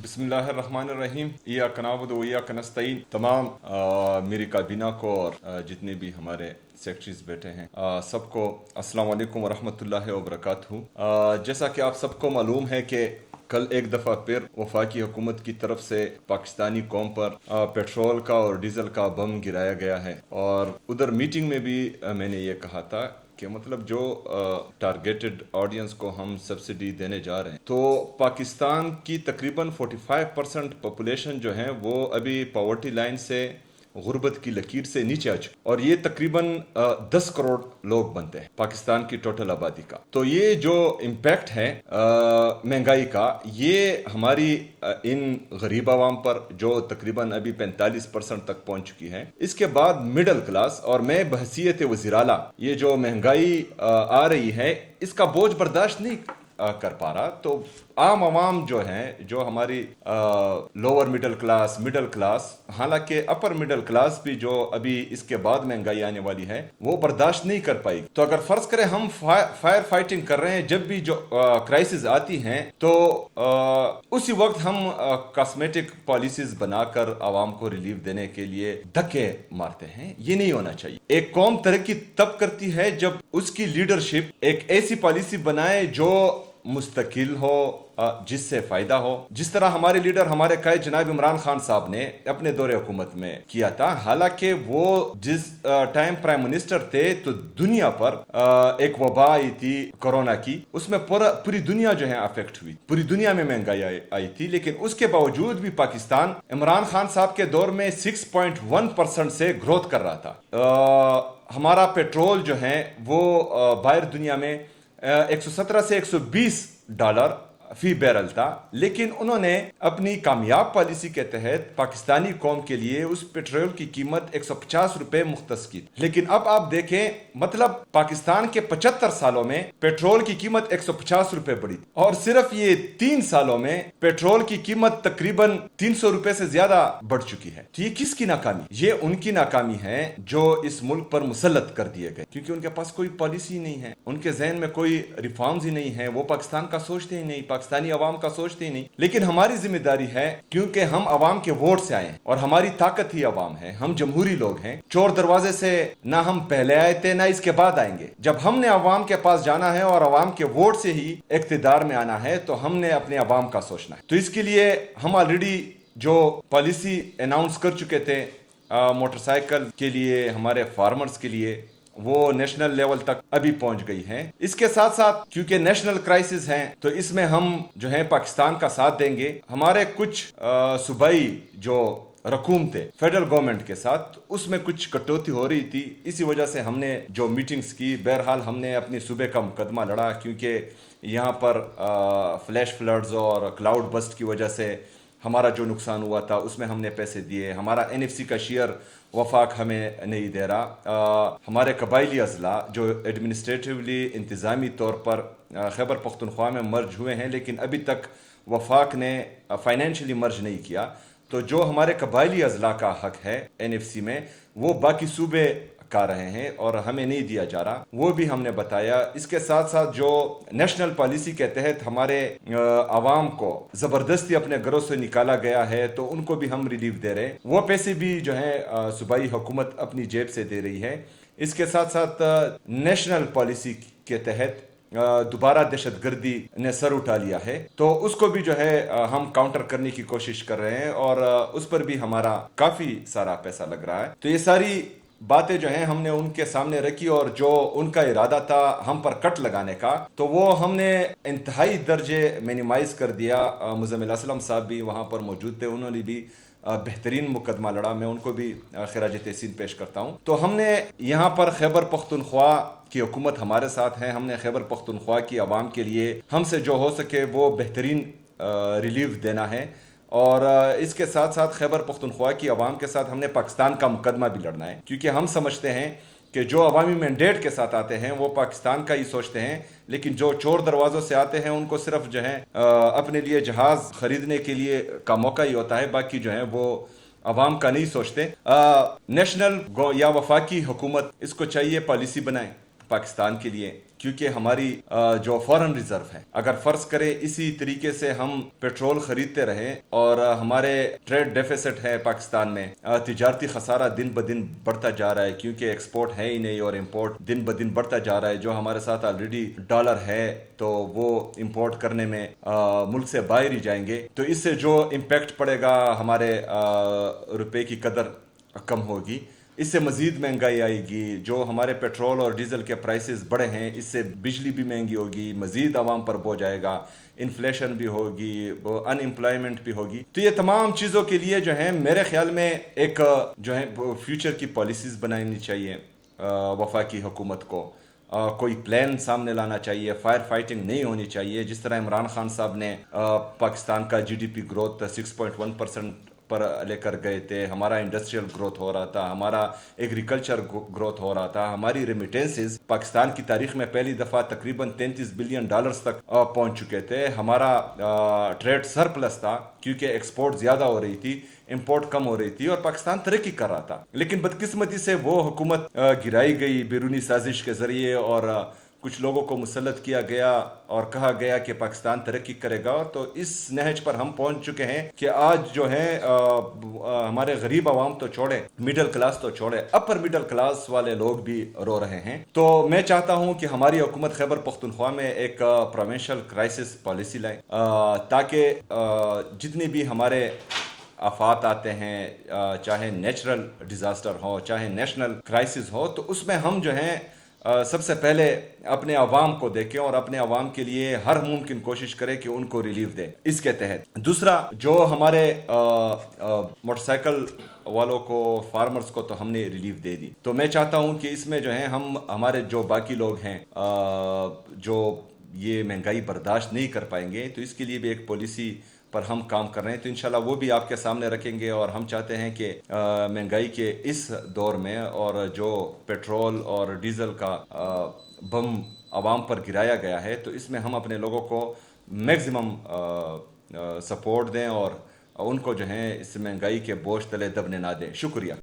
बिस्मिल्लाह अर्रहमान अर्रहीम इय्याक नअबुदु व इय्याक नस्तईन। तमाम मेरी काबीना को और जितने भी हमारे सेक्रेटरीज बैठे हैं सबको अस्सलाम वालेकुम व रहमतुल्लाहि व बरकातहू। जैसा कि आप सबको मालूम है कि कल एक दफ़ा फिर वफाकी हुकूमत की तरफ से पाकिस्तानी कौम पर पेट्रोल का और डीजल का बम गिराया गया है, और उधर मीटिंग में भी मैंने ये कहा था कि मतलब जो टारगेटेड ऑडियंस को हम सब्सिडी देने जा रहे हैं, तो पाकिस्तान की तकरीबन 45% पॉपुलेशन जो है वो अभी पॉवर्टी लाइन से, गुर्बत की लकीर से नीचे आ चुकी, और ये तकरीबन 10 करोड़ लोग बनते हैं पाकिस्तान की टोटल आबादी का। तो ये जो इम्पैक्ट है महंगाई का, ये हमारी इन गरीब आवाम पर जो तकरीबन अभी 45% तक पहुंच चुकी है, इसके बाद मिडिल क्लास, और मैं बहसीयत वज़ीर-ए-आला ये जो महंगाई आ रही है इसका बोझ बर्दाश्त नहीं कर पा रहा। तो आम आवाम जो हैं, जो हमारी लोअर मिडिल क्लास, हालांकि अपर मिडिल क्लास भी जो अभी इसके बाद महंगाई आने वाली है वो बर्दाश्त नहीं कर पाएगी। तो अगर फर्ज करें हम फायर फाइटिंग कर रहे हैं, जब भी जो क्राइसिस आती हैं तो उसी वक्त हम कॉस्मेटिक पॉलिसीज बनाकर आवाम को रिलीफ देने के लिए धक्के मारते हैं। ये नहीं होना चाहिए। एक कौम तरक्की तब करती है जब उसकी लीडरशिप एक ऐसी पॉलिसी बनाए जो मुस्तकिल हो, जिससे फायदा हो। जिस तरह हमारे लीडर, हमारे कायद जनाब इमरान खान साहब ने अपने दौरे हुकूमत में किया था, हालांकि वो जिस टाइम प्राइम मिनिस्टर थे तो दुनिया पर एक वबा आई थी कोरोना की, उसमें पूरी दुनिया जो है अफेक्ट हुई, पूरी दुनिया में महंगाई आई थी, लेकिन उसके बावजूद भी पाकिस्तान इमरान खान साहब के दौर में 6.1% से ग्रोथ कर रहा था। हमारा पेट्रोल जो है वो बाहर दुनिया में 117 से $120 फी बैरल था, लेकिन उन्होंने अपनी कामयाब पॉलिसी के तहत पाकिस्तानी कौम के लिए उस पेट्रोल की कीमत 150 रुपए मुख्तस की। लेकिन अब आप देखें, मतलब पाकिस्तान के 75 सालों में पेट्रोल की कीमत 150 रुपए बढ़ी, और सिर्फ ये 3 सालों में पेट्रोल की कीमत तकरीबन 300 रुपए से ज्यादा बढ़ चुकी है। तो ये किसकी नाकामी? ये उनकी नाकामी है जो इस मुल्क पर मुसल्लत कर दिए गए, क्योंकि उनके पास कोई पॉलिसी नहीं है, उनके जहन में कोई रिफॉर्म्स ही नहीं है, वो पाकिस्तान का सोचते ही नहीं, पाकिस्तानी अवाम का सोचते ही नहीं। लेकिन हमारी जिम्मेदारी है, क्योंकि हम अवाम के वोट से आए हैं और हमारी ताकत ही अवाम है, हम जमहूरी लोग हैं। चोर दरवाजे से ना हम पहले आए थे ना इसके बाद आएंगे। जब हमने अवाम के पास जाना है और अवाम के वोट से ही इक्तिदार में आना है, तो हमने अपने अवाम का सोचना है। तो इसके लिए हम ऑलरेडी जो पॉलिसी अनाउंस कर चुके थे मोटरसाइकिल के लिए, हमारे फार्मर्स के लिए, वो नेशनल लेवल तक अभी पहुंच गई हैं। इसके साथ साथ क्योंकि नेशनल क्राइसिस हैं, तो इसमें हम जो है पाकिस्तान का साथ देंगे। हमारे कुछ सूबाई जो रकूम थे फेडरल गवर्नमेंट के साथ, उसमें कुछ कटौती हो रही थी, इसी वजह से हमने जो मीटिंग्स की, बहरहाल हमने अपनी सूबे का मुकदमा लड़ा, क्योंकि यहाँ पर फ्लैश फ्लड्स और क्लाउड बस्ट की वजह से हमारा जो नुकसान हुआ था उसमें हमने पैसे दिए। हमारा NFC का शेयर वफाक हमें नहीं दे रहा। हमारे कबायली अजला जो एडमिनिस्ट्रेटिवली इंतज़ामी तौर पर खैबर पख्तूनख्वा में मर्ज हुए हैं, लेकिन अभी तक वफाक ने फाइनेंशियली मर्ज नहीं किया, तो जो हमारे कबायली अजला का हक है NFC में, वो बाकी सूबे का रहे हैं और हमें नहीं दिया जा रहा, वो भी हमने बताया। इसके साथ साथ जो नेशनल पॉलिसी के तहत हमारे आवाम को जबरदस्ती अपने घरों से निकाला गया है, तो उनको भी हम रिलीफ दे रहे हैं। वो पैसे भी जो है सूबाई हुकूमत अपनी जेब से दे रही है। इसके साथ साथ नेशनल पॉलिसी के तहत दोबारा दहशतगर्दी ने सर उठा लिया है, तो उसको भी जो है हम काउंटर करने की कोशिश कर रहे हैं, और उस पर भी हमारा काफी सारा पैसा लग रहा है। तो ये सारी बातें जो हैं हमने उनके सामने रखी, और जो उनका इरादा था हम पर कट लगाने का, तो वो हमने इंतहाई दर्जे मिनिमाइज कर दिया। मुज़म्मिल असलम साहब भी वहाँ पर मौजूद थे, उन्होंने भी बेहतरीन मुकदमा लड़ा, मैं उनको भी खिराज तहसीन पेश करता हूँ। तो हमने यहाँ पर खैबर पख्तूनख्वा की हुकूमत हमारे साथ है, हमने खैबर पख्तूनख्वा की आवाम के लिए हमसे जो हो सके वो बेहतरीन रिलीफ देना है, और इसके साथ साथ खैबर पख्तूनख्वा की आवाम के साथ हमने पाकिस्तान का मुकदमा भी लड़ना है, क्योंकि हम समझते हैं कि जो अवामी मैंडेट के साथ आते हैं वो पाकिस्तान का ही सोचते हैं, लेकिन जो चोर दरवाज़ों से आते हैं उनको सिर्फ जो है अपने लिए जहाज़ खरीदने के लिए का मौका ही होता है, बाकी जो है वो अवाम का नहीं सोचते। नेशनल या वफाकी हुकूमत इसको चाहिए पॉलिसी बनाए पाकिस्तान के लिए, क्योंकि हमारी जो फॉरेन रिजर्व है, अगर फर्ज करें इसी तरीके से हम पेट्रोल खरीदते रहें और हमारे ट्रेड डेफिसिट है पाकिस्तान में, तिजारती खसारा दिन ब दिन बढ़ता जा रहा है क्योंकि एक्सपोर्ट है ही नहीं और इम्पोर्ट दिन ब दिन बढ़ता जा रहा है। जो हमारे साथ ऑलरेडी डॉलर है तो वो इंपोर्ट करने में मुल्क से बाहर ही जाएंगे, तो इससे जो इम्पैक्ट पड़ेगा हमारे रुपए की कदर कम होगी, इससे मज़ीद महंगाई आएगी। जो हमारे पेट्रोल और डीजल के प्राइसेस बढ़े हैं, इससे बिजली भी महंगी होगी, मज़ीद आवाम पर बोझ आएगा, इन्फ्लेशन भी होगी, अनएम्प्लॉयमेंट भी होगी। तो ये तमाम चीज़ों के लिए जो है मेरे ख्याल में एक जो है फ्यूचर की पॉलिसीज़ बनानी चाहिए वफाकी हुकूमत को। कोई प्लान सामने लाना चाहिए, फायर फाइटिंग नहीं होनी चाहिए। जिस तरह इमरान खान साहब ने पाकिस्तान का जीडीपी ग्रोथ 6.1% पर लेकर गए थे, हमारा इंडस्ट्रियल ग्रोथ हो रहा था, हमारा एग्रीकल्चर ग्रोथ हो रहा था, हमारी रेमिटेंसेस पाकिस्तान की तारीख में पहली दफ़ा तकरीबन 33 बिलियन डॉलर्स तक पहुंच चुके थे, हमारा ट्रेड सरप्लस था क्योंकि एक्सपोर्ट ज़्यादा हो रही थी, इंपोर्ट कम हो रही थी और पाकिस्तान तरक्की कर रहा था। लेकिन बदकिस्मती से वो हुकूमत गिराई गई बैरूनी साजिश के ज़रिए और कुछ लोगों को मुसल्लत किया गया और कहा गया कि पाकिस्तान तरक्की करेगा। तो इस नहज पर हम पहुंच चुके हैं कि आज जो है हमारे गरीब आवाम तो छोड़े, मिडिल क्लास तो छोड़े, अपर मिडिल क्लास वाले लोग भी रो रहे हैं। तो मैं चाहता हूं कि हमारी हुकूमत खैबर पख्तूनख्वा में एक प्रोविंशियल क्राइसिस पॉलिसी लाए ताकि जितनी भी हमारे आफात आते हैं, चाहे नेचुरल डिज़ास्टर हो चाहे नेशनल क्राइसिस हो, तो उसमें हम जो हैं सबसे पहले अपने आवाम को देखें और अपने आवाम के लिए हर मुमकिन कोशिश करें कि उनको रिलीफ दें। इसके तहत दूसरा, जो हमारे मोटरसाइकिल वालों को, फार्मर्स को तो हमने रिलीफ दे दी, तो मैं चाहता हूं कि इसमें जो है हम हमारे जो बाकी लोग हैं जो ये महंगाई बर्दाश्त नहीं कर पाएंगे, तो इसके लिए भी एक पॉलिसी पर हम काम कर रहे हैं। तो इंशाल्लाह वो भी आपके सामने रखेंगे। और हम चाहते हैं कि महंगाई के इस दौर में और जो पेट्रोल और डीजल का बम आवाम पर गिराया गया है, तो इसमें हम अपने लोगों को मैक्सिमम सपोर्ट दें और उनको जो है इस महंगाई के बोझ तले दबने ना दें। शुक्रिया।